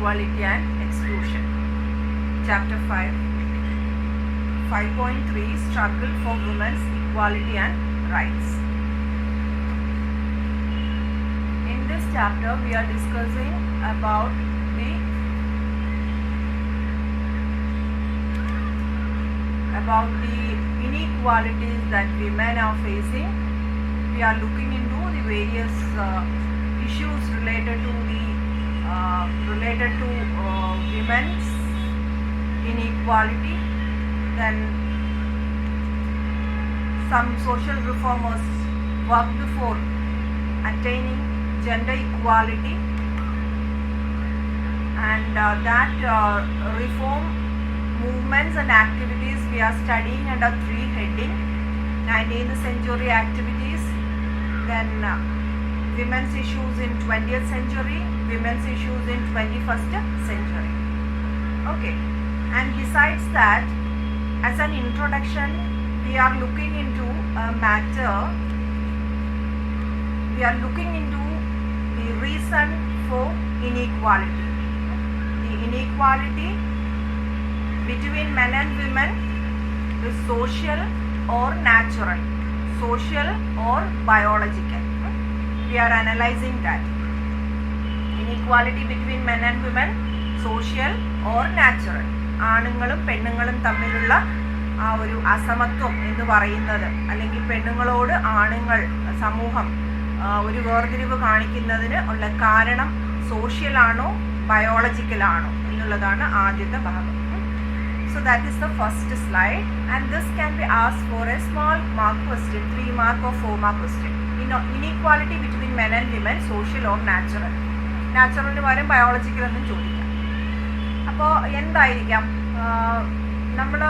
Inequality and Exclusion. Chapter 5, 5.3 Struggle for Women's Equality and Rights. In this chapter we are discussing about the inequalities that women are facing. We are looking into the various issues related to women's inequality. Then some social reformers worked for attaining gender equality, and that reform movements and activities we are studying under three headings: 19th century activities, then women's issues in 20th century, women's issues in 21st century. Okay, and besides that, as an introduction, we are looking into a matter. We are looking into the reason for inequality. The inequality between men and women is social or natural, social or biological. We are analyzing that. Inequality between men and women, social or natural. ആണുങ്ങളും പെണ്ണുങ്ങളും തമ്മിലുള്ള ആ ഒരു അസമത്വം എന്ന് പറയുന്നത്, അല്ലെങ്കിൽ പെണ്ണുങ്ങളോട് ആണുങ്ങൾ സമൂഹം ഒരു വേർതിരിവ് കാണിക്കുന്നതിന് ഉള്ള കാരണം സോഷ്യൽ ആണോ ബയോളജിക്കൽ ആണോ എന്നുള്ളതാണ് ആദ്യത്തെ ഭാഗം. So that is the first slide, and this can be asked for a small mark question, 3 mark or 4 mark question. Inequality between men and women, social or natural. നാച്ചുറലിന് പകരം ബയോളജിക്കൽ എന്നും ചോദിക്കാം. അപ്പോൾ എന്തായിരിക്കാം, നമ്മൾ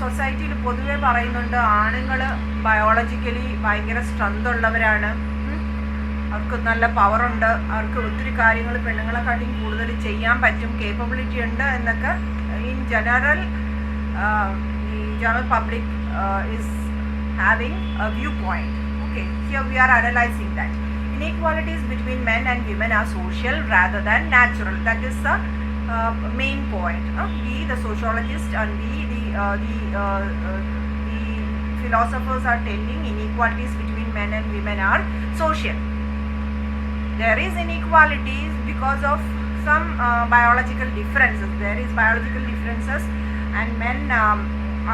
സൊസൈറ്റിയിൽ പൊതുവെ പറയുന്നുണ്ട് ആണുങ്ങൾ ബയോളജിക്കലി ഭയങ്കര സ്ട്രെങ്ത് ഉള്ളവരാണ്, അവർക്ക് നല്ല പവറുണ്ട്, അവർക്ക് ഒത്തിരി കാര്യങ്ങൾ പെണ്ണുങ്ങളെക്കാട്ടിയും കൂടുതൽ ചെയ്യാൻ പറ്റും, കേപ്പബിലിറ്റി ഉണ്ട് എന്നൊക്കെ in general public is having a viewpoint. Okay, here we are analyzing that inequalities between men and women are social rather than natural. That is the main point. We the sociologists and the philosophers are telling inequalities between men and women are social. There is inequalities because of some biological differences. There is biological differences, and men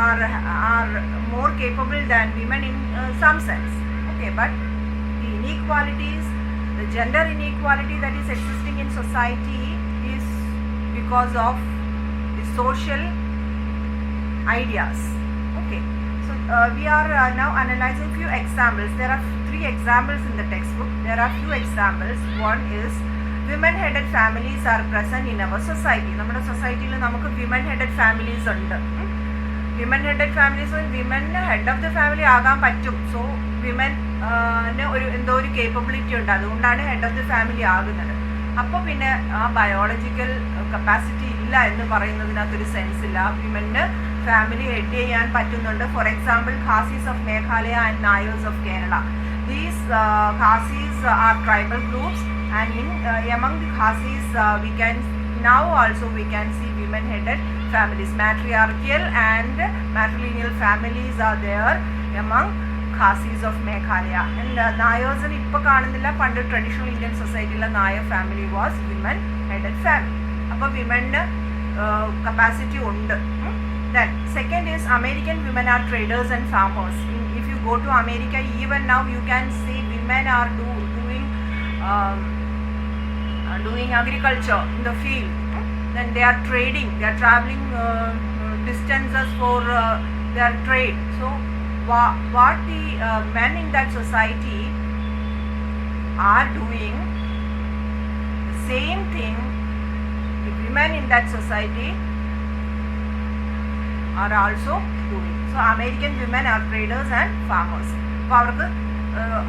are more capable than women in some sense. Okay, but the inequalities, the gender inequality that is existing in society is because of the social ideas. Okay, so we are now analyzing few examples. There are 3 examples in the textbook. There are few examples. One is women headed families are present in our society. നമ്മുടെ സൊസൈറ്റിയിൽ നമുക്ക് women headed families ഉണ്ട്. Women headed families, women head of the family ആകാൻ പറ്റും. So women എന്തോ ഒരു capability ഉണ്ട്, അതുകൊണ്ടാണ് ഹെഡ് ഓഫ് ദ ഫാമിലി ആകുന്നത്. അപ്പോൾ പിന്നെ ആ ബയോളജിക്കൽ കപ്പാസിറ്റി ഇല്ല എന്ന് പറയുന്നതിനകത്തൊരു സെൻസ് ഇല്ല. വിമന് ഫാമിലി ഹെഡ് ചെയ്യാൻ പറ്റുന്നുണ്ട്. For example, Khasis of Meghalaya and Nairs of Kerala. These Khasis are tribal groups, and among the Khasis we can see women headed families. Matriarchal and matrilineal families are there among Khasis of Meghalaya. And Nayars in ഇപ്പോൾ കാണുന്നില്ല, പണ്ട് traditional Indian സൊസൈറ്റിയിലെ Nair family was women headed family. അപ്പോൾ വിമന് capacity ഉണ്ട്. Then second is American women are traders and farmers. If you go to America, even now you can see women are doing agriculture in the field. Then they are trading, they are traveling distances for their trade. So what the men in that society are doing, the same thing the women in that society are also doing. So American women are traders and farmers. അപ്പോൾ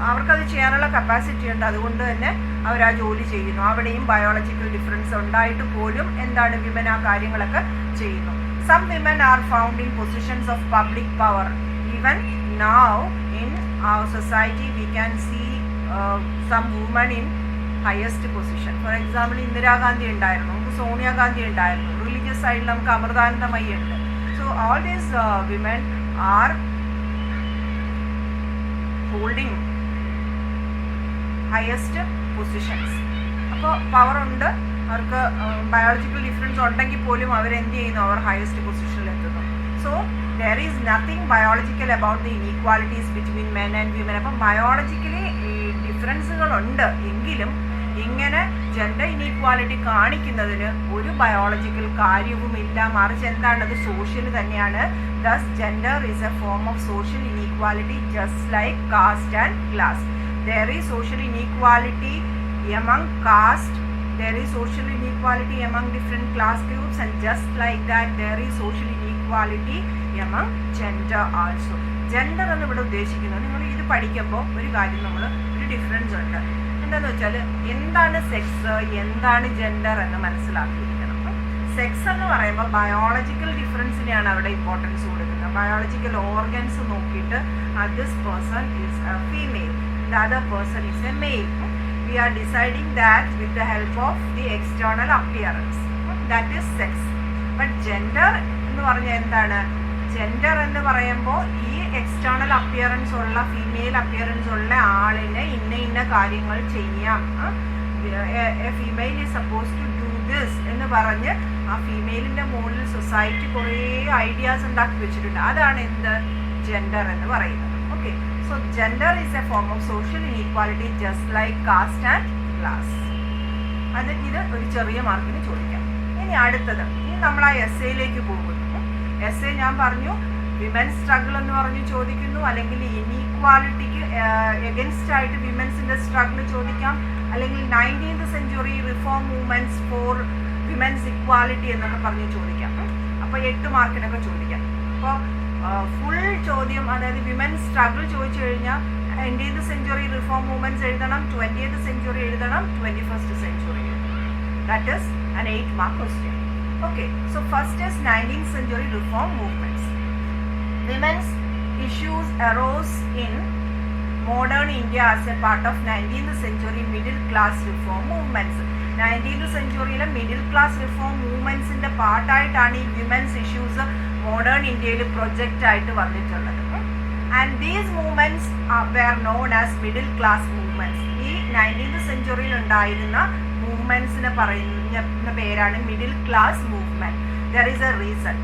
അവർക്കത് ചെയ്യാനുള്ള capacity ഉണ്ട്, അതുകൊണ്ട് തന്നെ അവർ ആ ജോലി ചെയ്യുന്നു. അവിടെയും ബയോളജിക്കൽ ഡിഫറൻസ് ഉണ്ടായിട്ട് പോലും എന്താണ്, വിമൻ ആ കാര്യങ്ങളൊക്കെ ചെയ്യുന്നു. Some women are found in positions of public power. Even now in our society we can see some women in highest position. For example, Indira Gandhi ഉണ്ടായിരുന്നു. നമുക്ക് സോണിയാഗാന്ധി ഉണ്ടായിരുന്നു. റിലീജിയസ് സൈഡിൽ നമുക്ക് അമൃതാനന്ദമയി ഉണ്ട്. So all these women are holding highest positions. അപ്പോൾ പവറുണ്ട്, അവർക്ക് biological difference ഉണ്ടെങ്കിൽ പോലും അവരെന്ത് ചെയ്യുന്നു, അവർ ഹയസ്റ്റ് പൊസിഷനിൽ എത്തുന്നു. So there is nothing biological about the inequalities between men and women. അപ്പം ബയോളജിക്കലി ഡിഫറൻസുകളുണ്ട് എങ്കിലും ഇങ്ങനെ ജെൻഡർ ഇനീക്വാലിറ്റി കാണിക്കുന്നതിന് ഒരു ബയോളജിക്കൽ കാര്യവുമില്ല, മറിച്ച് എന്താണ്, അത് സോഷ്യൽ തന്നെയാണ്. Thus gender is a form of social inequality just like caste and class. There is social inequality among caste, there is social inequality among different class groups, and just like that there is social inequality among gender also. Gender എന്ന് ഇവിടെ ഉദ്ദേശിക്കുന്നത്, നിങ്ങൾ ഇത് പഠിക്കുമ്പോൾ ഒരു കാര്യം നമ്മൾ ഒരു ഡിഫറൻസ് ഉണ്ട്. എന്താണെന്ന് വെച്ചാൽ എന്താണ് സെക്സ്, എന്താണ് ജെൻഡർ എന്ന് മനസ്സിലാക്കിയിരിക്കണം. സെക്സ് എന്ന് പറയുമ്പോൾ ബയോളജിക്കൽ ഡിഫറൻസിനെയാണ് അവിടെ ഇമ്പോർട്ടൻസ് കൊടുക്കുന്നത്. ബയോളജിക്കൽ ഓർഗൻസ് നോക്കിയിട്ട് this person is a female, the other person is a male. We are deciding that with the help of the external appearance. That is sex. But gender എന്ന് പറഞ്ഞാൽ എന്താണ്? Gender എന്ന് പറയുമ്പോൾ ഈ external appearance ഉള്ള, female appearance ഉള്ള ആളിന് ഇന്ന കാര്യങ്ങൾ ചെയ്യാം. A female is suppose to do this എന്ന് പറഞ്ഞ് ആ ഫീമെയിലിൻ്റെ മുകളിൽ സൊസൈറ്റി കുറേ ഐഡിയാസ് ഉണ്ടാക്കി വെച്ചിട്ടുണ്ട്. അതാണ് എന്ത്, ജെൻഡർ എന്ന് പറയുന്നത്. Okay, so gender is a form of social inequality just like caste and class. ഇത് ഒരു ചെറിയ മാർക്കിന് ചോദിക്കാം. ഇനി അടുത്തത്, ഇനി നമ്മൾ ആ എസ്സേയിലേക്ക് പോകുന്നു. എസ്സേ ഞാൻ പറഞ്ഞു വിമൻസ് സ്ട്രഗിൾ എന്ന് പറഞ്ഞ് ചോദിക്കുന്നു, അല്ലെങ്കിൽ ഇനീക്വാലിറ്റിക്ക് എഗൻസ്റ്റ് ആയിട്ട് വിമൻസിൻ്റെ സ്ട്രഗിൾ ചോദിക്കാം, അല്ലെങ്കിൽ 19th century reform movements for women's equality എന്നൊക്കെ പറഞ്ഞ് ചോദിക്കാം. അപ്പോൾ 8 മാർക്കിനൊക്കെ ചോദിക്കാം. അപ്പോൾ ഫുൾ ചോദ്യം, അതായത് വിമൻസ് സ്ട്രഗിൾ ചോദിച്ചു കഴിഞ്ഞാൽ 19th century റിഫോം മൂവ്മെൻറ്റ്സ് എഴുതണം, 20th century എഴുതണം, 21st century എഴുതണം. That is an 8 mark question. Okay, so first is 19th century reform movements. Women's issues arose in modern India as a part of 19th century middle class reform movements. 19th centuryയിലെ middle class reform മൂവ്മെൻറ്റ്സിൻ്റെ പാർട്ടായിട്ടാണ് ഈ women's issues modern ഇന്ത്യയിൽ project ആയിട്ട് വന്നിട്ടുള്ളത്. And these movements were known as middle class movements. ഈ 19th centuryയിൽ ഉണ്ടായിരുന്ന മൂവ്മെൻറ്റ്സിനെ പറയുന്ന പേരാണ് middle class movement. There is a reason,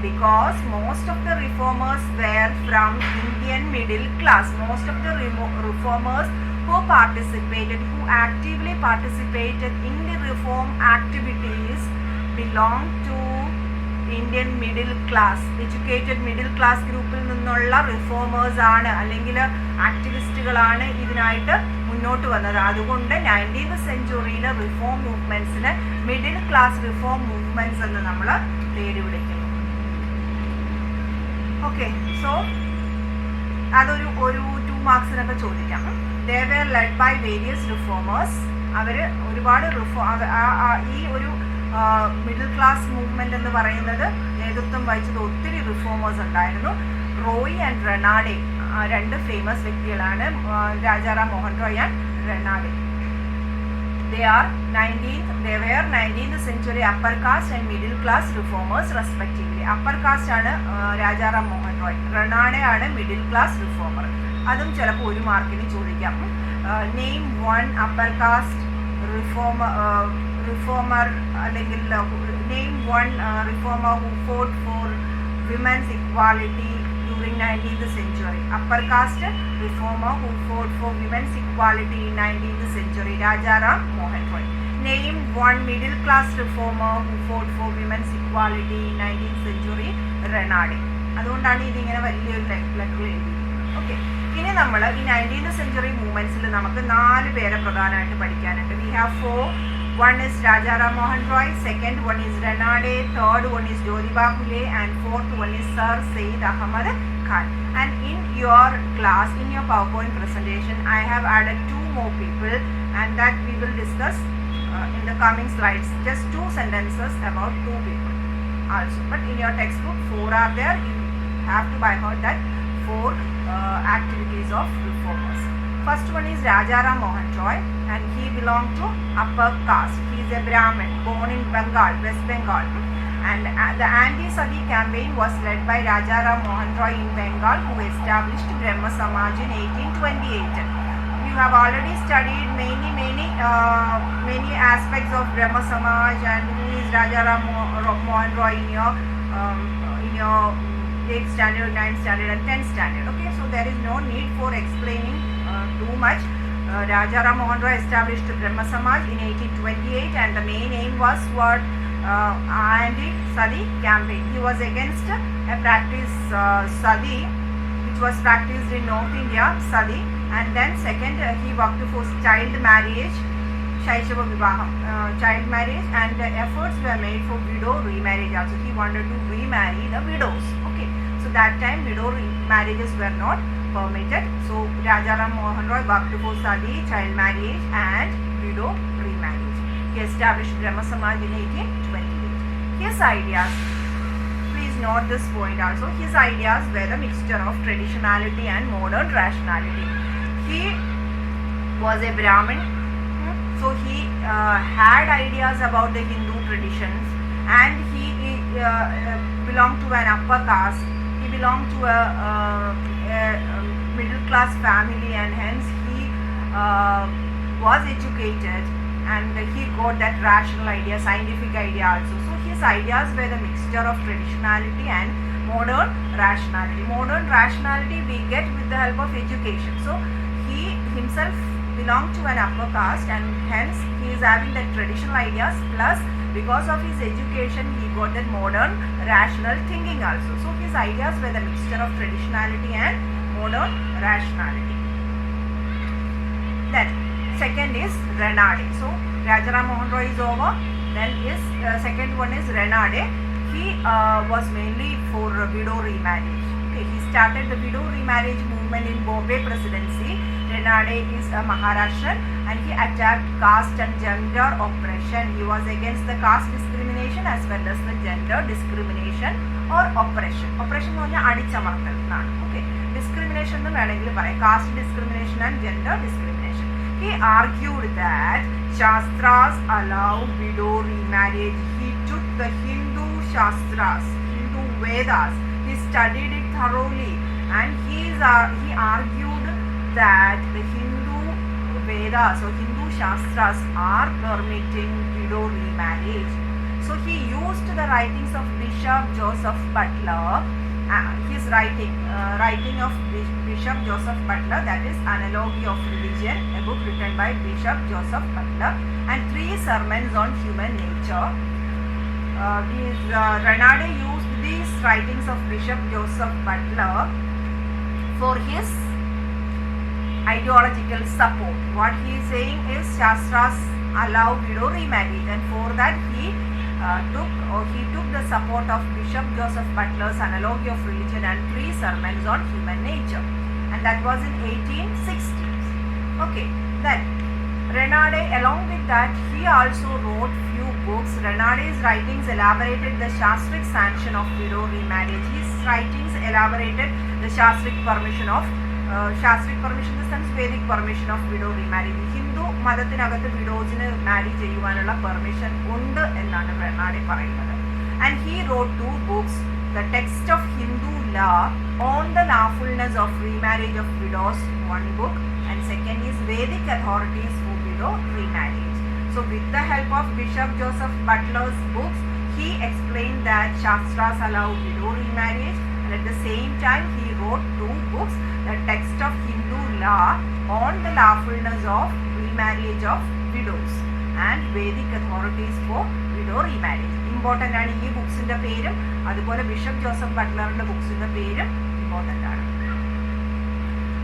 because most of the reformers were from Indian middle class. Most of the reformers who actively participated in the reform activities belong to Indian middle class, educated middle class ഗ്രൂപ്പിൽ നിന്നുള്ള reformers ആണ്, അല്ലെങ്കിൽ ആക്ടിവിസ്റ്റുകളാണ് ഇതിനായിട്ട് മുന്നോട്ട് വന്നത്. അതുകൊണ്ട് 19th centuryയിലെ reform മൂവ്മെൻറ്റ്സിന് മിഡിൽ ക്ലാസ് റിഫോം മൂവ്മെൻറ്റ്സ് എന്ന് നമ്മൾ പേര് വിളിക്കുന്നു. ഓക്കെ, സോ അതൊരു 2 മാർക്സിനൊക്കെ ചോദിക്കാം. They were led by various reformers. അവർ ഒരുപാട് ഈ ഒരു മിഡിൽ ക്ലാസ് മൂവ്മെൻറ്റ് എന്ന് പറയുന്നത് നേതൃത്വം വഹിച്ചത് ഒത്തിരി റിഫോമേഴ്സ് ഉണ്ടായിരുന്നു. റോയ് ആൻഡ് റെനാഡെ 2 ഫേമസ് വ്യക്തികളാണ്, Rajaram Mohan Roy and Ranade. They were 19th century upper caste and middle class reformers respectively. Upper caste ആണ് രാജാറാം മോഹൻ റോയ്, റെനാഡെ ആണ് മിഡിൽ ക്ലാസ് റിഫോമർ. അതും ചിലപ്പോൾ 1 മാർക്കിന് ചോദിക്കാം. നെയിം 1 upper caste reformer അല്ലെങ്കിൽ name 1 reformer who fought for women's equality during 19th century. Upper caste reformer who fought for women's equality in 19th century, Rajaram Mohan Roy. Name 1 middle class reformer who fought for women's equality in 19th century, Renade. അതുകൊണ്ടാണ് ഇതിങ്ങനെ വലിയൊരു letter എഴുതി. Okay, ഇനി നമ്മൾ ഈ 19th century മൂവ്മെൻറ്റ്സിൽ നമുക്ക് 4 പേരെ പ്രധാനമായിട്ട് പഠിക്കാനുണ്ട്. We have 4. One is Rajaram Mohan Roy, second one is Renade, third one is Jyotiba Phule, and fourth one is Sir Syed Ahmad Khan. And in your class, in your PowerPoint presentation, I have added 2 more people, and that we will discuss in the coming slides. Just 2 sentences about 2 people also. But in your textbook, 4 are there. You have to by heart that 4 activities of reformers. First one is Rajaram Mohan Roy. and he belonged to upper caste. He is a Brahmin born in Bengal, West Bengal. And the anti-Sati campaign was led by Rajaram Mohan Roy in Bengal, who established Brahma Samaj in 1828. You have already studied many aspects of Brahma Samaj and who is Rajaram Mohan Roy in your 8th standard, 9th standard and 10th standard. Okay, so there is no need for explaining too much. Rajaram Mohan Roy established Brahma Samaj in 1828 and the main aim was what? Anti-Sati campaign. He was against a practice Sati which was practiced in North India, Sati, and then second he worked for child marriage, Shaishava Vivaham, child marriage, and efforts were made for widow remarriage also. He wanted to remarry the widows. Okay, so that time widow marriages were not permitted. So Rajaram Mohan Roy worked for Sati, child marriage and widow remarriage. He established Brahma Samaj in 1828. His ideas, please note this point also, his ideas were the mixture of traditionality and modern rationality. He was a Brahmin, so he had ideas about the Hindu traditions, and he belonged to an upper caste. He belonged to a middle class family, and hence he was educated, and he got that rational idea, scientific idea also. So his ideas were the mixture of traditionality and modern rationality. Modern rationality we get with the help of education. So he himself belonged to an upper caste, and hence he is having that traditional ideas, plus because of his education he got that modern rational thinking also. So his ideas were the mixture of traditionality and modern rationality. Then second is Renade. So Rajaram Mohan Roy is over. Then his second one is Renade. He was mainly for widow remarriage. Okay, he started the widow remarriage movement in Bombay Presidency. Renade is a Maharashtrian, and he attacked caste and gender oppression. He was against the caste discrimination as well as the gender discrimination or oppression. Oppression എന്ന് പറഞ്ഞാൽ അടിച്ചമർത്തൽ എന്നാണ്. Okay, discrimination എന്ന് വേണമെങ്കിൽ പറയാം, caste discrimination and gender discrimination. He argued that Shastras allow widow remarriage. He took the Hindu Shastras, Hindu Vedas. He studied it thoroughly, and he argued that the Hindu Vedas or Hindu Shastras are permitting widow remarriage. So he used the writings of Bishop Joseph Butler, his writing of Bishop Joseph Butler, that is Analogy of Religion, a book written by Bishop Joseph Butler, and 3 sermons on human nature. Renade used these writings of Bishop Joseph Butler for his ideological support. What he is saying is Shastras allow widow remarriage, and for that he took the support of Bishop Joseph Butler's Analogy of Religion and 3 sermons on human nature, and that was in 1860s. Okay, then Renade, along with that, he also wrote few books. Renade's writings elaborated the Shastric sanction of widow remarriage. His writings elaborated the Shastric permission in the sense Vedic permission of widow remarriage. Hindu മതത്തിനകത്ത് വിഡോസിന് മാരി ചെയ്യുവാനുള്ള permission ഉണ്ട് എന്നാണ് റെനാഡെ പറയുന്നത്. And he wrote 2 books, the text of Hindu law on the lawfulness of remarriage of widows, 1 book, and second is Vedic authorities for widow remarriage. So with the help of Bishop Joseph Butler's books, he explained that Shastras allow widow remarriage, and at the same time he wrote 2 books, the text of Hindu law on the lawfulness of remarriage of widows and Vedic authorities for widow remarriage. Important ആണ് ഈ ബുക്സിൻ്റെ പേരും അതുപോലെ bishop Joseph ബട്ട്ലറിൻ്റെ ബുക്സിൻ്റെ പേരും important ആണ്.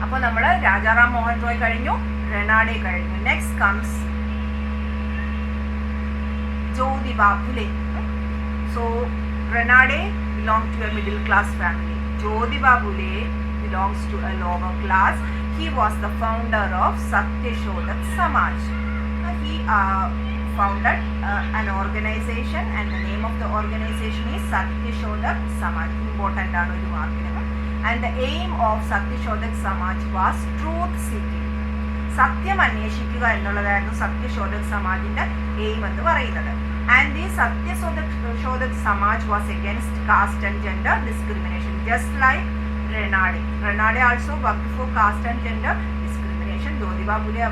അപ്പോൾ നമ്മൾ രാജാറാം മോഹൻ റോയ് കഴിഞ്ഞു, റെനാഡെ കഴിഞ്ഞു. Next comes Jyotiba Phule. So Renade belonged to a middle class family. Jyotiba Phule belongs to a lower class. He was the founder of Satyashodak Samaj. He founded an organization, and the name of the organization is Satyashodak Samaj. Important ആണ് ഒരു മാർക്കിന്. And the aim of Satyashodak Samaj was truth seeking. സത്യം അന്വേഷിക്കുക എന്നുള്ളതായിരുന്നു Satyashodhak സമാജിന്റെ aim എന്ന് പറയുന്നത്. And the Satyashodhak Samaj was against caste and gender discrimination just like Ranade also worked for caste and gender discrimination. Jyotiba Phule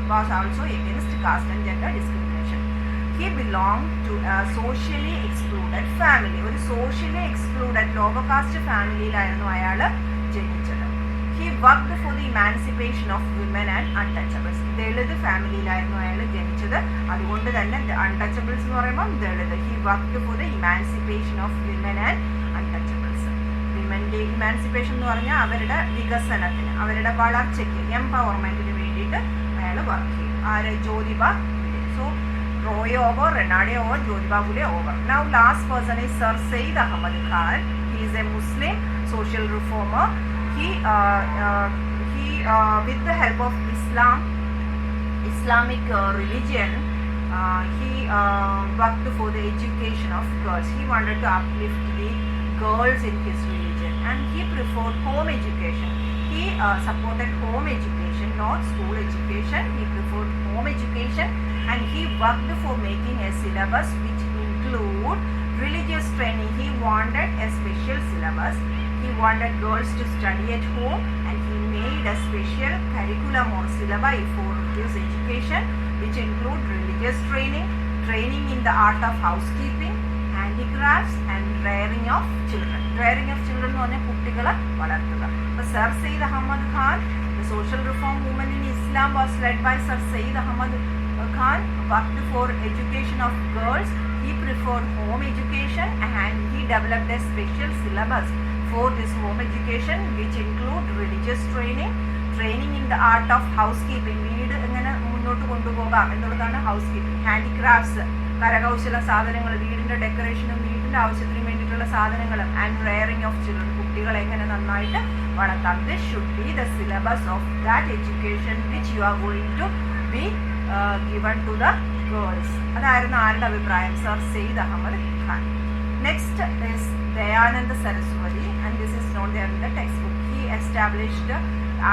was also against caste and gender discrimination. He belonged to a socially excluded family. ഒരു socially excluded lower caste ഫാമിലിയിലായിരുന്നു അയാൾ ജനിച്ചത്. He worked for the emancipation of women and untouchables. Dalit ഫാമിലിയിലായിരുന്നു അയാൾ ജനിച്ചത്. അതുകൊണ്ട് തന്നെ untouchables എന്ന് പറയുമ്പോൾ Dalit. He worked for the emancipation of women and untouchables. വിമൻ്റെ ഇമാൻസിപ്പേഷൻ എന്ന് പറഞ്ഞാൽ അവരുടെ വികസനത്തിന്, അവരുടെ വളർച്ചയ്ക്ക്, എംപവർമെന്റിന് വേണ്ടിയിട്ട് അയാൾ വർക്ക് ചെയ്യും. ആര്? Jyotiba. So Roy over, Ranade over, Jyotiba Phule over. Now last person is sir Syed Ahmed Khan. He is a Muslim social reformer. He with the help of Islamic religion, he worked for the education of girls. He wanted to uplift the girls in his religion, and he preferred home education. He supported home education, not school education. He preferred home education, and he worked for making a syllabus which include religious training. He wanted a special syllabus. He wanted girls to study at home, and he made a special curriculum or syllabi for this education, which include religious training, training in the art of housekeeping, handicrafts, and rearing of children. Rearing of children എന്ന് പറഞ്ഞാൽ കുട്ടികളെ വളർത്തുക. അപ്പോൾ sir Syed Ahmed Khan, the social reform movement in Islam was led by Sir Sayyid Ahmad Khan, worked for education of girls. He preferred home education, and he developed a special syllabus for this home education, which include religious training, training in the art of housekeeping. വീട് എങ്ങനെ മുന്നോട്ട് കൊണ്ടുപോകാം എന്നുള്ളതാണ് housekeeping. handicrafts, കരകൗശല സാധനങ്ങൾ, വീടിൻ്റെ ഡെക്കറേഷനും വീടിൻ്റെ ആവശ്യത്തിന് വേണ്ടിയിട്ടുള്ള സാധനങ്ങളും, ആൻഡ് റെയറിംഗ് ഓഫ് ചിൽഡ്രൻ, കുട്ടികളെ എങ്ങനെ നന്നായിട്ട് വളർത്താം. This should be the syllabus of that education which you are going to be given to the girls. അതായിരുന്നു ആരുടെ അഭിപ്രായം? Sir Syed Ahmed Khan. Next is Dayananda Saraswati, and this is not there in the text book. He established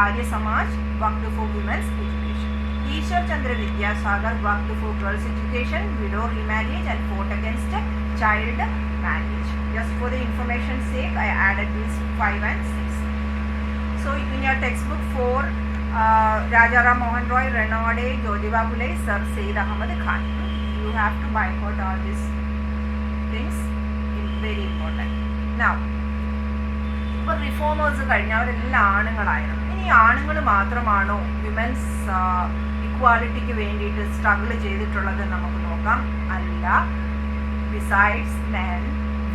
Arya Samaj, worked for women's education. Ishwar Chandra Vidyasagar worked for girls' education, widow remarriage, and fought against child marriage. Just for the information's sake, I added these 5 and 6. So in your textbook for Rajaram Mohan Roy, Ranade, Jyotiba Phule, Sir Sayyid Ahmad Khan, you have to boycott all these things. It's very important. Now, ഇപ്പോൾ reformers കഴിഞ്ഞവരെല്ലാം ആണുങ്ങളായിരുന്നു. ഇനി ആണുങ്ങൾ മാത്രമാണോ women's ഇക്വാലിറ്റിക്ക് വേണ്ടിയിട്ട് struggle ചെയ്തിട്ടുള്ളത് നമുക്ക് നോക്കാം. അല്ല. Besides men,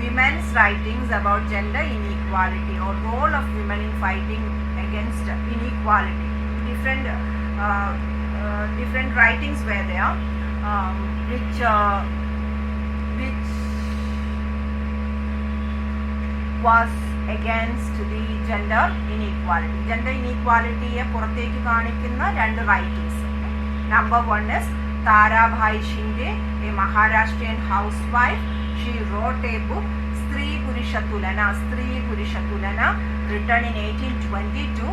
women's writings about gender inequality or role of women in fighting against inequality, different writings were there, which was against the gender inequality. Gender inequalityയെ പുറത്തേക്ക് കാണിക്കുന്ന 2 writings. Number 1 is Tarabhai Shinde, a Maharashtrian housewife. She wrote a book, Stree Purusha Tulana, written in 1822.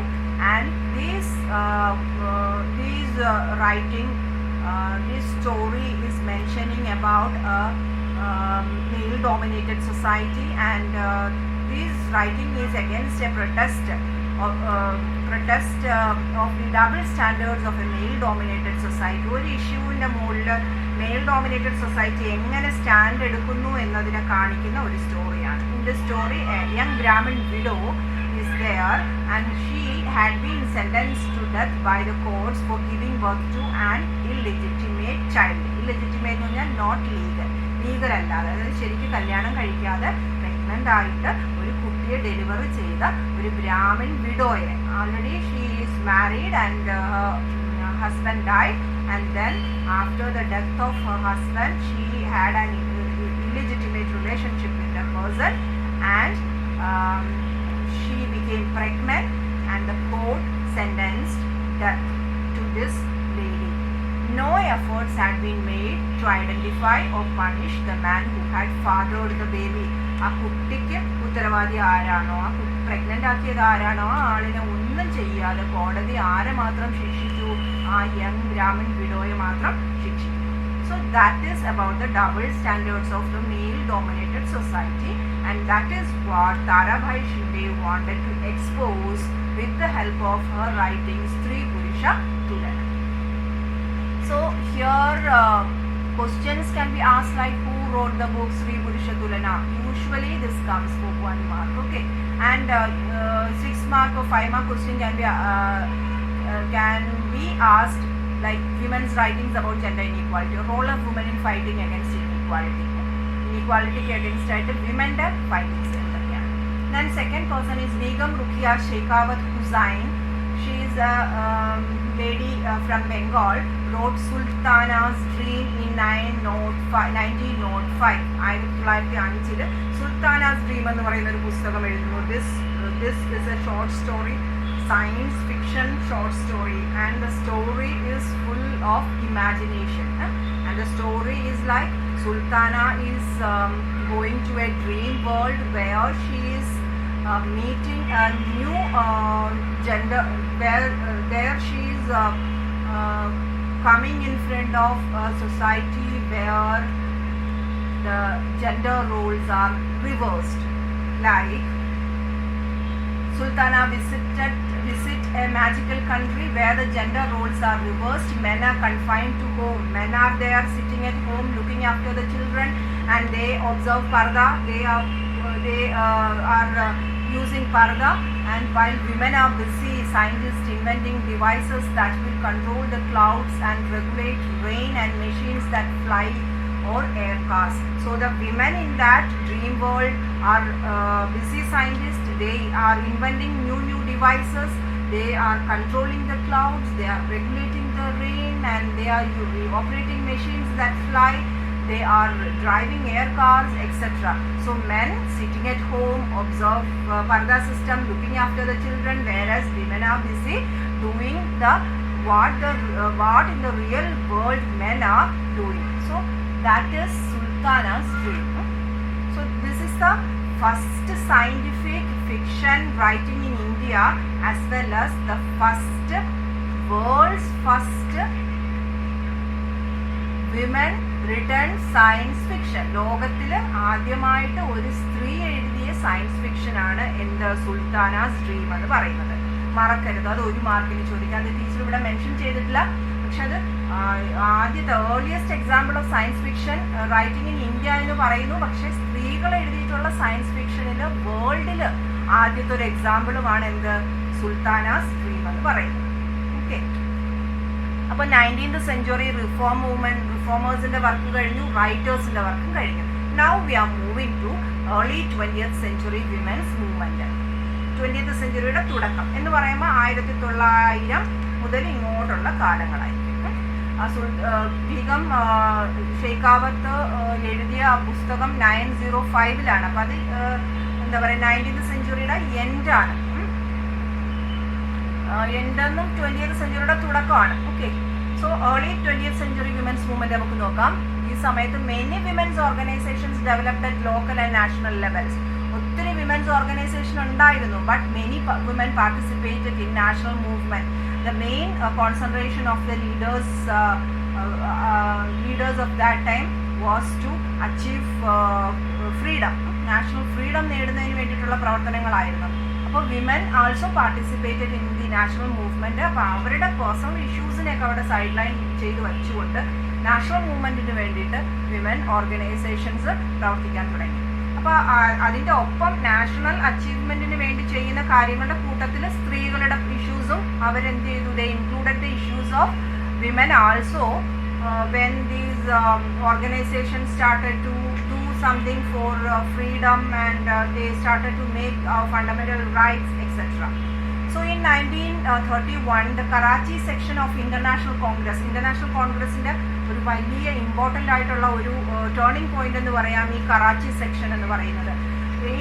And this writing, this story is mentioning about a male-dominated society, and this writing is against a protest of the double standards of a male-dominated society. ഒരു ഇഷ്യൂവിൻ്റെ മുകളിൽ mail-dominated society എങ്ങനെ stand എടുക്കുന്നു എന്നതിനെ കാണിക്കുന്ന ഒരു സ്റ്റോറിയാണ്. In the story a young Brahmin widow is there, and she had been sentenced to death by the courts for giving birth to an illegitimate child. Illegitimate എന്ന് പറഞ്ഞാൽ നോട്ട് ലീഗൽ അല്ലാതെ, അതായത് ശരിക്കും കല്യാണം കഴിക്കാതെ പ്രഗ്നൻ്റ് ആയിട്ട് ഒരു കുട്ടിയെ ഡെലിവറി ചെയ്ത ഒരു ബ്രാഹ്മൺ വിഡോയെ. Already she is married and husband died, and then after the death of her husband she had an illegitimate relationship with a person, and she became pregnant, and the court sentenced death to this lady. No efforts had been made to identify or punish the man who had fathered the baby. ആ കുട്ടിക്ക് ഉത്തരവാദി ആരാണോ, ആ pregnant ആക്കിയത് ആരാണോ, ആ ആളിനെ ഒന്നും ചെയ്യാതെ കോടതി ആരെ മാത്രം ശിക്ഷിച്ചു? ആ യങ് ബ്രാഹ്മിൺ വിഡോയെ മാത്രം ശിക്ഷിക്കും. So that is about the double standards of the male dominated society, and that is what Tarabhai Shinde wanted to expose with the help of her writings Stree Purusha Tulana. So here questions can be asked like who wrote the book Stree Purusha Tulana. Usually this comes for 1 mark, okay, and 6 mark or 5 mark question can be asked like women's writings about gender inequality, role of women in fighting against inequality against women fighting എന്തൊക്കെയാണ്. Then second person is Begum Rukia Shekhawat Hussain. She is a lady from Bengal, wrote Sultana's Dream in 1905. 1905 Sultana's Dream എന്ന് പറയുന്ന ഒരു പുസ്തകം എഴുതുന്നു. This is a short story, science fiction short story, and the story is full of imagination, and the story is like Sultana is going to a dream world where she is meeting a new gender, where there she is coming in front of a society where the gender roles are reversed. Like Sultana visit a magical country where the gender roles are reversed. Men are confined to home. Men are there sitting at home looking after the children, and they observe parda. They are using parda, and while women are busy, scientists inventing devices that will control the clouds and regulate rain, and machines that fly or air cars. So the women in that dream world are busy scientists. They are inventing new devices. They are controlling the clouds. They are regulating the rain, and they are operating machines that fly. They are driving air cars, etc. So men sitting at home observe parda system, looking after the children, whereas women are busy doing what in the real world men are doing. So that is Sultana's Dream. So this is the first scientific fiction writing in India, as well as the world's first women written science fiction. ലോകത്തിൽ ആദ്യമായിട്ട് ഒരു സ്ത്രീ എഴുതിയ science fiction ആണ് എന്ത് സുൽത്താനാസ് dream എന്ന് പറയുന്നത്. മറക്കരുത്, അത് 1 മാർക്കിന് ചോദിക്കാം. അത് ടീച്ചർ ഇവിടെ മെൻഷൻ ചെയ്തിട്ടില്ല, പക്ഷെ അത് ആദ്യത്തെ earliest example of science fiction writing in India എന്ന് പറയുന്നു. പക്ഷെ സ്ത്രീകൾ എഴുതിയിട്ടുള്ള സയൻസ് ഫിക്ഷനിൽ വേൾഡിൽ ആദ്യത്തെ ഒരു എക്സാമ്പിളുമാണ് എന്ത് സുൽത്താനാസ് ഡ്രീം എന്ന് പറയുന്നത്. ഓക്കെ, അപ്പോൾ 19th century റിഫോമേഴ്സിന്റെ വർക്ക് കഴിഞ്ഞു, റൈറ്റേഴ്സിന്റെ വർക്കും കഴിഞ്ഞു. Now we are moving to early 20th century women's movement. 20th centuryയുടെ തുടക്കം എന്ന് പറയുമ്പോൾ 1900 മുതൽ ഇങ്ങോട്ടുള്ള കാലങ്ങളായിരിക്കും. ബീഗം ഷെയ്ഖാവത്ത് എഴുതിയ പുസ്തകം 1905 അപ്പം അത് എന്താ പറയുക 19th centuryയുടെ എൻഡാണ്. എൻഡെന്നും 20th centuryയുടെ തുടക്കമാണ്. Okay, so early 20th century women's movement നമുക്ക് നോക്കാം. ഈ സമയത്ത് many women's organisations developed at local and national levels. ഒത്തിരി വിമൻസ് ഓർഗനൈസേഷൻ ഉണ്ടായിരുന്നു, but many women participated in national movement. The main concentration of the leaders of that time was to achieve freedom. National freedom നേടുന്നതിന് വേണ്ടിയിട്ടുള്ള പ്രവർത്തനങ്ങളായിരുന്നു. അപ്പോൾ women also participated in the national movement. അപ്പോൾ അവരുടെ personal ഇഷ്യൂസിനെയൊക്കെ അവിടെ side line ചെയ്ത് വെച്ചുകൊണ്ട് national മൂവ്മെന്റിന് വേണ്ടിയിട്ട് women organisations പ്രവർത്തിക്കാൻ തുടങ്ങി. അപ്പോൾ അതിൻ്റെ ഒപ്പം നാഷണൽ അച്ചീവ്മെന്റിന് വേണ്ടി ചെയ്യുന്ന കാര്യങ്ങളുടെ കൂട്ടത്തിൽ സ്ത്രീകളുടെ ഇഷ്യൂസും അവരെന്ത് ചെയ്തു, they included the issues of women also when these organizations started to do something for freedom, and they started to make fundamental rights, etc. So in 1931 the Karachi section of International Congressന്റെ ഒരു വലിയ important ആയിട്ടുള്ള ഒരു turning point എന്ന് പറയാം ഈ Karachi section എന്ന് പറയുന്നത്.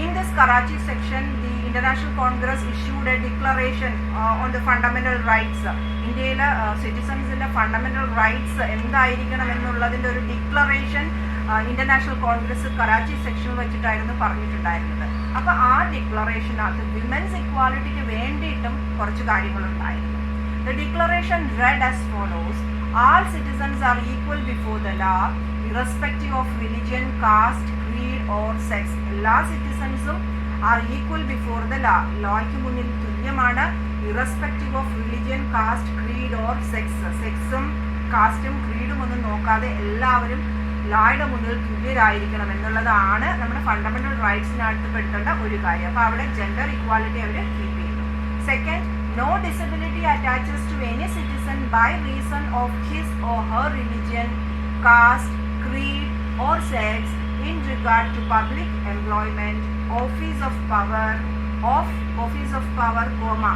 In this Karachi section, the International Congress issued a declaration on the fundamental rights. ഇന്ത്യയിലെ സിറ്റിസൺസിൻ്റെ ഫണ്ടമെൻ്റൽ റൈറ്റ്സ് എന്തായിരിക്കണം എന്നുള്ളതിൻ്റെ ഒരു declaration international Congress Karachi section വെച്ചിട്ടായിരുന്നു പറഞ്ഞിട്ടുണ്ടായിരുന്നത്. അപ്പോൾ ആ ഡിക്ലറേഷനകത്ത് വിമൻസ് ഇക്വാലിറ്റിക്ക് വേണ്ടിയിട്ടും കുറച്ച് കാര്യങ്ങളുണ്ടായിരുന്നു. The declaration read as follows: all citizens are equal before the law, irrespective of religion, caste, creed or sex. എല്ലാ സിറ്റിസൺസും are equal before the law, ലോയ്ക്ക് മുന്നിൽ തുല്യമാണ്, irrespective of religion, caste, creed or sex. സെക്സും കാസ്റ്റും ക്രീഡും ഒന്നും നോക്കാതെ എല്ലാവരും ലായുടെ മുന്നിൽ തുല്യരായിരിക്കണം എന്നുള്ളതാണ് നമ്മുടെ ഫണ്ടമെന്റൽ റൈറ്റ്സിനകത്ത് പെടുത്തേണ്ട ഒരു കാര്യം. അപ്പോൾ അവിടെ ജെൻഡർ ഇക്വാലിറ്റി അവർ കീപ്പ് ചെയ്യുന്നു. Second, no disability attaches to any citizen by reason of his or her religion, caste, creed or sex in regard to public employment, office of power, comma,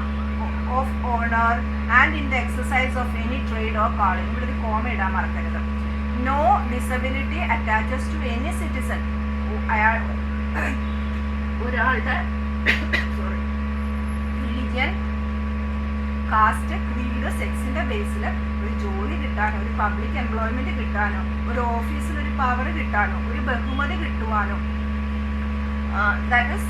of honor and in the exercise of any trade or calling. ഇവിടെ ഒരു comma ഇടാൻ മറക്കരുത്. No disability attaches to any citizen. ഒരാളുടെ religion, caste, creed, സെക്സിന്റെ ബേസിൽ ഒരു ജോലി കിട്ടാനോ, ഒരു പബ്ലിക് എംപ്ലോയ്മെന്റ് കിട്ടാനോ, ഒരു ഓഫീസിൽ ഒരു പവർ കിട്ടാനോ, ഒരു ബഹുമതി കിട്ടുവാനോ, that is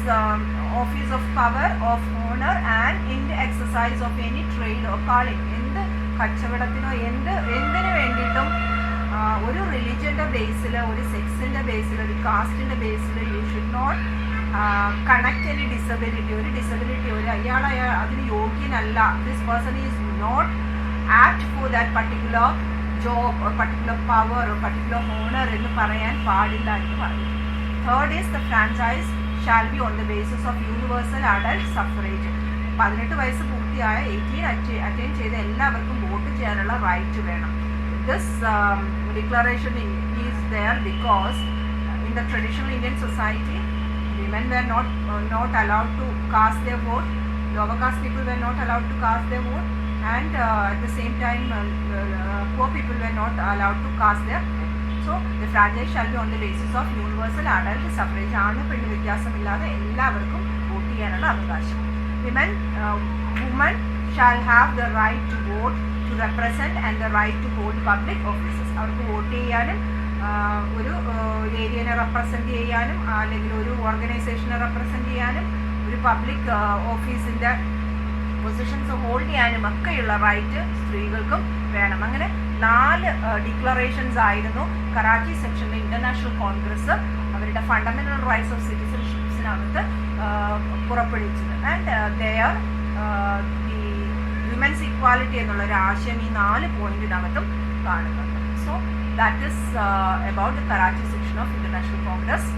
office of power, of honor and in the exercise of any trade or calling. എന്ത് കച്ചവടത്തിനോ എന്തിനു വേണ്ടിയിട്ടും ഒരു റിലിജിയന്റെ ബേസിൽ, ഒരു സെക്സിന്റെ ബേസിൽ, ഒരു കാസ്റ്റിന്റെ ബേസിൽ you should not connect any disability. ഒരു ഡിസബിലിറ്റി, അയാൾ അതിന് യോഗ്യനല്ല, this person is not apt for that particular job or particular power or particular honour എന്ന് പറയാൻ പാടില്ല എന്ന് പറയും. Third is the franchise shall be on the basis of universal adult suffrage. 18 വയസ്സ് പൂർത്തിയായ 18 അറ്റൈൻ ചെയ്ത എല്ലാവർക്കും വോട്ട് ചെയ്യാനുള്ള റൈറ്റ് വേണം. This declaration is there because in the traditional Indian society, women were not allowed to cast their vote. Lower caste people were not allowed to cast their vote, and at the same time, poor people were not allowed to cast their vote. So the franchise shall be on the basis of universal adult suffrage. ആണ് പെണ്ണ് വ്യത്യാസമില്ലാതെ എല്ലാവർക്കും vote ചെയ്യാനുള്ള അവകാശം. Women shall have the right to vote, to represent and the right to hold public offices. അവർക്ക് vote ചെയ്യാനും ഒരു ഏരിയനെ represent ചെയ്യാനും അല്ലെങ്കിൽ ഒരു ഓർഗനൈസേഷനെ റെപ്രസെന്റ് ചെയ്യാനും ഒരു പബ്ലിക് ഓഫീസിന്റെ പൊസിഷൻസ് ഹോൾഡ് ചെയ്യാനും ഒക്കെയുള്ള റൈറ്റ് സ്ത്രീകൾക്കും വേണം. അങ്ങനെ 4 ഡിക്ലറേഷൻസ് ആയിരുന്നു കറാച്ചി സെക്ഷനിലെ ഇന്റർനാഷണൽ കോൺഗ്രസ് അവരുടെ ഫണ്ടമെന്റൽ റൈറ്റ്സ് ഓഫ് സിറ്റിസൺഷിപ്സിനകത്ത് പുറപ്പെടുവിച്ചത്. And their the women's equality എന്നുള്ള ഒരു ആശയം ഈ 4 പോയിന്റിനകത്തും കാണുന്നുണ്ട്. So that is about the Karachi section of international Congress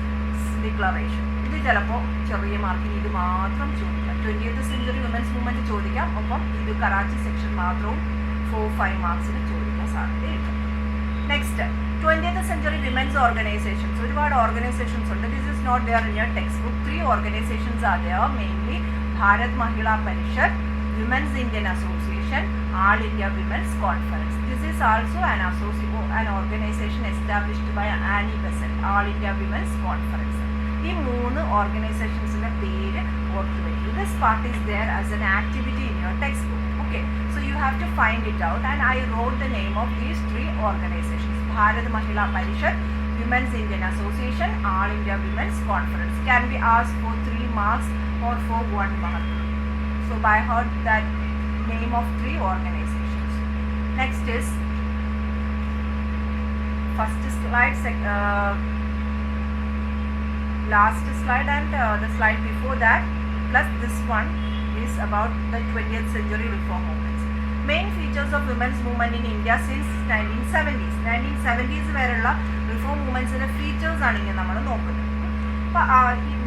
declaration. ഇത് ചിലപ്പോൾ ചെറിയ മാർക്കിന് ഇത് മാത്രം ചോദിക്കാം, 20th സെഞ്ച്വറി വിമൻസ് മൂവ്മെന്റ് ചോദിക്കാം, ഒപ്പം ഇത് കറാച്ചി സെക്ഷൻ മാത്രവും 4-5 മാർക്സിന് ചോദിക്കാൻ സാധ്യതയുണ്ട്. Next, 20th century women's organisations. ഒരുപാട് ഓർഗനൈസേഷൻസ് ഉണ്ട്. This is not there in your text book. 3 organisations are there, mainly Bharat Mahila Parishad, women's Indian association, all India women's conference. This is also an organization established by Annie Besant, all India women's conference. ഈ 3 ഓർഗനൈസേഷൻസിന്റെ പേര് ഓർത്തു വയ്ക്കുക. This part is there as an activity in your text book. Okay, so you have to find it out, and I wrote the name of these 3 organizations: Bharat Mahila Parishad, Women's Indian Association, All India Women's Conference. Can be asked for 3 marks or for 1 mark. So by heart that name of 3 organizations. Next is first slide, last slide and the slide before that plus this one is about the 20th century reform movements. Main features of women's movement in India since 1970s. 1970s വരെയുള്ള reform movements ന്റെ features ആണ് ഇനി നമ്മൾ നോക്കുന്നത്.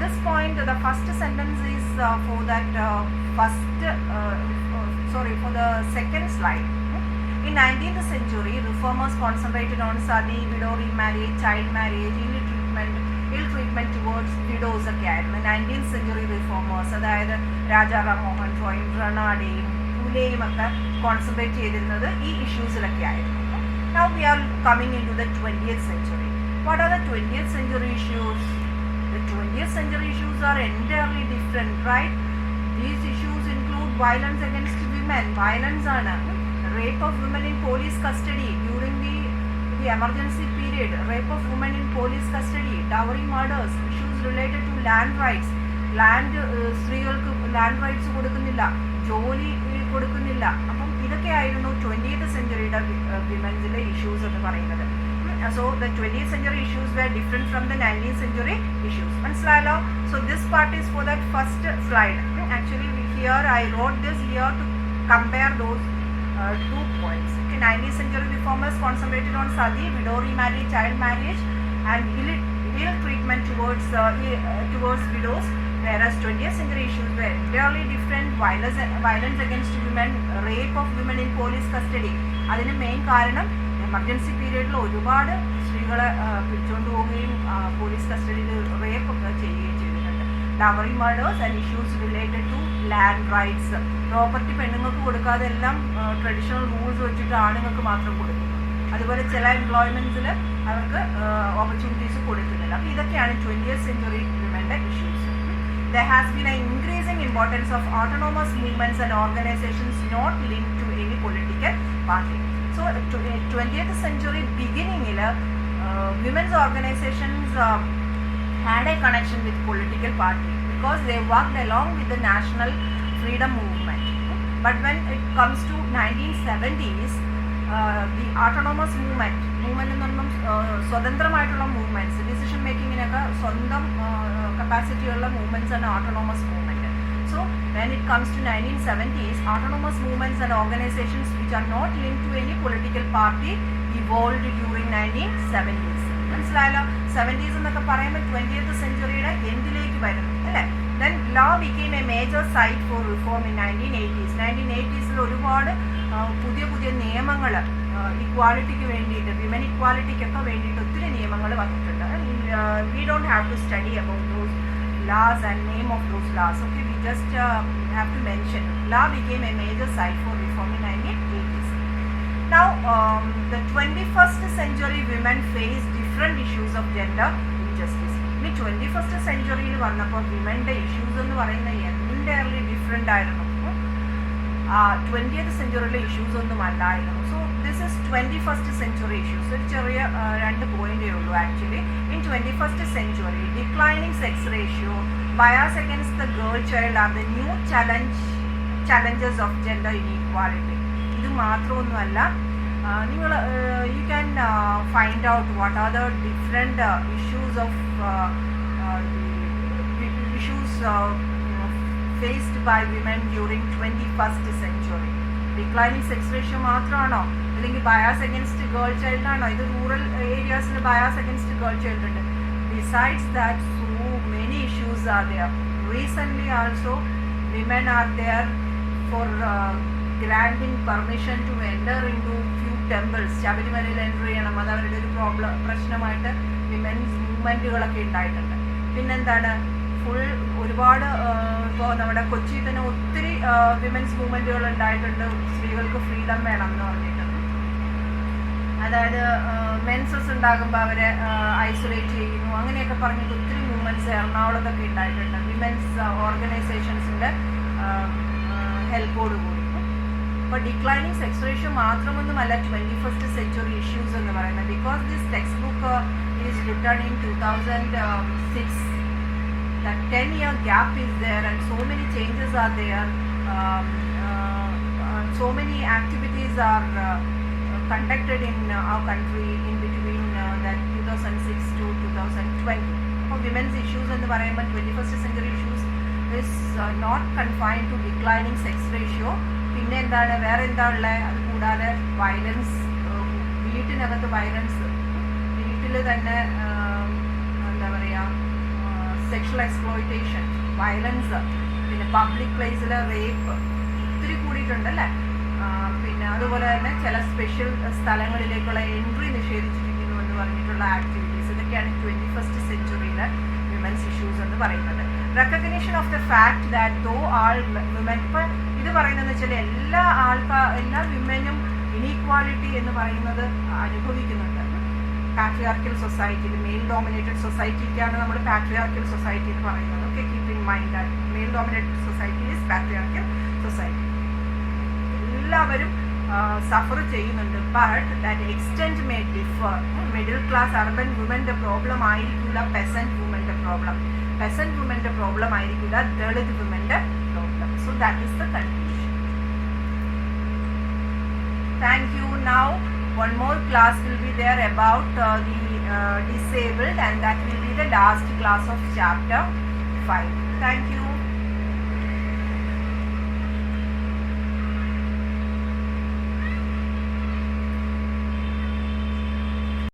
This point, the first sentence is for the second slide. In 19th century, reformers concentrated on sati, widow remarriage, child marriage, ill treatment towards widows ഒക്കെ ആയിരുന്നു 19th century reformers. അതായത് രാജാ റാംമോഹൻ റോയും റണാഡയും പുലെയും ഒക്കെ concentrate ചെയ്തിരുന്നത് ഈ ഇഷ്യൂസിലൊക്കെ ആയിരുന്നു. Now we are coming into the 20th century. What are the 20th century issues? The 20th century issues are entirely different, right? These issues include violence against women. Violence ആണ്, rape of women in police custody during the emergency period, rape of women in police custody, dowry murders, issues related to land rights. സ്ത്രീകൾക്ക് land rights കൊടുക്കുന്നില്ല, ജോലി കൊടുക്കുന്നില്ല. അപ്പം ഇതൊക്കെയായിരുന്നു 20th സെഞ്ച്വറിയുടെ വിമൻസിലെ issues എന്ന് പറയുന്നത്. So the 20th century issues were different from the 19th century issues. മനസ്സിലായല്ലോ? So this part is for that first slide. Actually here I wrote this here to compare those 2 points. Okay, 19th century reformers concentrated on sati, widow remarriage, child marriage and ill treatment towards widows, whereas 20th century issues were entirely different. Violence against women, rape of women in police custody. അതിന് main കാരണം emergency പീരീഡിൽ ഒരുപാട് സ്ത്രീകളെ പിടിച്ചുകൊണ്ട് പോവുകയും police കസ്റ്റഡിയിൽ rape ഒക്കെ ചെയ്യുകയും ചെയ്തിട്ടുണ്ട്. Dowry murders and issues related to land rights, property പെണ്ണുങ്ങൾക്ക് കൊടുക്കാതെ എല്ലാം ട്രഡീഷണൽ റൂൾസ് വെച്ചിട്ട് ആണുങ്ങൾക്ക് മാത്രം കൊടുക്കുന്നു. അതുപോലെ ചില എംപ്ലോയ്മെൻറ്റ്സിൽ അവർക്ക് ഓപ്പർച്യൂണിറ്റീസ് കൊടുക്കുന്നില്ല. അപ്പോൾ ഇതൊക്കെയാണ് 20th century വിമൻ്റെ issues. There has been an increasing importance of autonomous movements and organizations not linked to any political party. So 20th century beginning women's organizations had a connection with political party because they worked along with the national freedom movement. But when it comes to 1970s, the autonomous movement എന്ന് പറയുമ്പം സ്വതന്ത്രമായിട്ടുള്ള movements, decision മേക്കിങ്ങിനൊക്കെ സ്വന്തം കപ്പാസിറ്റിയുള്ള movements ആണ് autonomous movement. So when it comes to 1970s, autonomous movements and organizations which are not linked to any political party evolved during 1970s. മനസ്സിലായല്ലോ? 70s എന്നൊക്കെ പറയുമ്പോൾ 20th സെഞ്ച്വറിയുടെ എൻഡിലേക്ക് വരുന്നു അല്ലേ. Then law became a major site for reform in 1980s. 1980s ഒരുപാട് പുതിയ നിയമങ്ങൾ ഇക്വാലിറ്റിക്ക് വേണ്ടിയിട്ട്, women ഇക്വാലിറ്റിക്കൊക്കെ വേണ്ടിയിട്ട് ഒത്തിരി നിയമങ്ങൾ വന്നിട്ടുണ്ട്. We don't have to study about those laws and name of those laws. Okay, we just have to mention. Law became a major site for reform in 1980s. Now, the 21st century women face different issues of gender injustice. ഇനി 21st centuryയിൽ വന്നപ്പോൾ വിമൻ്റെ issues എന്ന് പറയുന്നത് entirely different ആയിരുന്നു. 20th സെഞ്ച്വറിയിലെ issues ഒന്നും അല്ലായിരുന്നു. So this is 21st century issues. ഒരു ചെറിയ 2 പോയിന്റേ ഉള്ളൂ actually. In 21st century, declining sex ratio, bias against the girl child are the new challenges of gender inequality. ഇത് മാത്രമൊന്നുമല്ല, നിങ്ങൾ you can find out what are the different issues faced by women during 21st century. Declining sex ratio മാത്രമാണോ, അല്ലെങ്കിൽ bias against girl child ആണോ? ഇത് rural ഏരിയാസിൽ bias against girl child ഉണ്ട്. Besides that so many issues are there. Recently also women are there for granting permission to enter in to few temples. ശബരിമലയിൽ enter ചെയ്യണം, അത് അവരുടെ ഒരു പ്രശ്നമായിട്ട് വിമൻസ് മൂവ്മെൻറ്റുകളൊക്കെ ഉണ്ടായിട്ടുണ്ട്. പിന്നെന്താണ്, ഒരുപാട് ഇപ്പോൾ നമ്മുടെ കൊച്ചിയിൽ തന്നെ ഒത്തിരി വിമൻസ് മൂവ്മെൻറ്റുകൾ ഉണ്ടായിട്ടുണ്ട്. സ്ത്രീകൾക്ക് ഫ്രീഡം വേണം എന്ന് പറഞ്ഞിട്ട്, അതായത് മെൻസസ് ഉണ്ടാകുമ്പോൾ അവരെ ഐസൊലേറ്റ് ചെയ്യുന്നു, അങ്ങനെയൊക്കെ പറഞ്ഞിട്ട് ഒത്തിരി മൂവ്മെൻറ്റ്സ് എറണാകുളത്തൊക്കെ ഉണ്ടായിട്ടുണ്ട് വിമൻസ് ഓർഗനൈസേഷൻസിൻ്റെ ഹെൽപ്പോട് കൂടി. അപ്പോൾ ഡിക്ലൈനിങ് സെക്സ് റേഷ്യോ മാത്രമൊന്നുമല്ല 21st century ഇഷ്യൂസ് എന്ന് പറയുന്നത്. Because this text book is written in 2006. That 10-year gap is there and so many changes are there. So many activities are conducted in our country in between that 2006 to 2020. For women's issues and the 21st century issues is not confined to declining sex ratio. പിന്നെ എന്താണ്, വേറെ എന്താ ഉള്ളത്? അത് കൂടാതെ violence, വീട്ടിനകത്ത് violence, വീട്ടിൽ തന്നെ എന്താ പറയുക, സെക്ഷൽ എക്സ്പ്ലോയിറ്റേഷൻ, വയലൻസ്, പിന്നെ പബ്ലിക് പ്ലേസിൽ റേപ്പ് ഒത്തിരി കൂടിയിട്ടുണ്ടല്ലേ. പിന്നെ അതുപോലെ തന്നെ ചില സ്പെഷ്യൽ സ്ഥലങ്ങളിലേക്കുള്ള എൻട്രി നിഷേധിച്ചിരിക്കുന്നു എന്ന് പറഞ്ഞിട്ടുള്ള ആക്ടിവിറ്റീസ്, ഇതൊക്കെയാണ് 21st centuryയിലെ വിമൻസ് ഇഷ്യൂസ് എന്ന് പറയുന്നത്. Recognition of the fact that though all women, ഇപ്പം ഇത് പറയുന്നതെന്ന് വെച്ചാൽ എല്ലാ വിമനും ഇനീക്വാലിറ്റി എന്ന് പറയുന്നത് അനുഭവിക്കുന്നുണ്ട്. പാട്രിയാർക്കൽ സൊസൈറ്റിയിൽ, മെയിൽ ഡോമിനേറ്റഡ് സൊസൈറ്റിക്കാണ് നമ്മൾ പാട്രിയാർക്കൽ സൊസൈറ്റി എന്ന് പറയുന്നത്. Okay, keep in mind that male dominated society is patriarchal society. എല്ലാവരും സഫർ ചെയ്യുന്നുണ്ട്. But that extent may differ. Middle class urban വുമൻ്റെ പ്രോബ്ലം ആയിരിക്കില്ല പെസൻറ്റ് വുമൻ്റെ പ്രോബ്ലം, പെസൻറ്റ് വുമൻ്റെ പ്രോബ്ലം ആയിരിക്കില്ല ദളിത് വുമൻ്റെ problem. So that is the conclusion. Thank you. Now one more class will be there about the disabled, and that will be the last class of chapter 5. Thank you.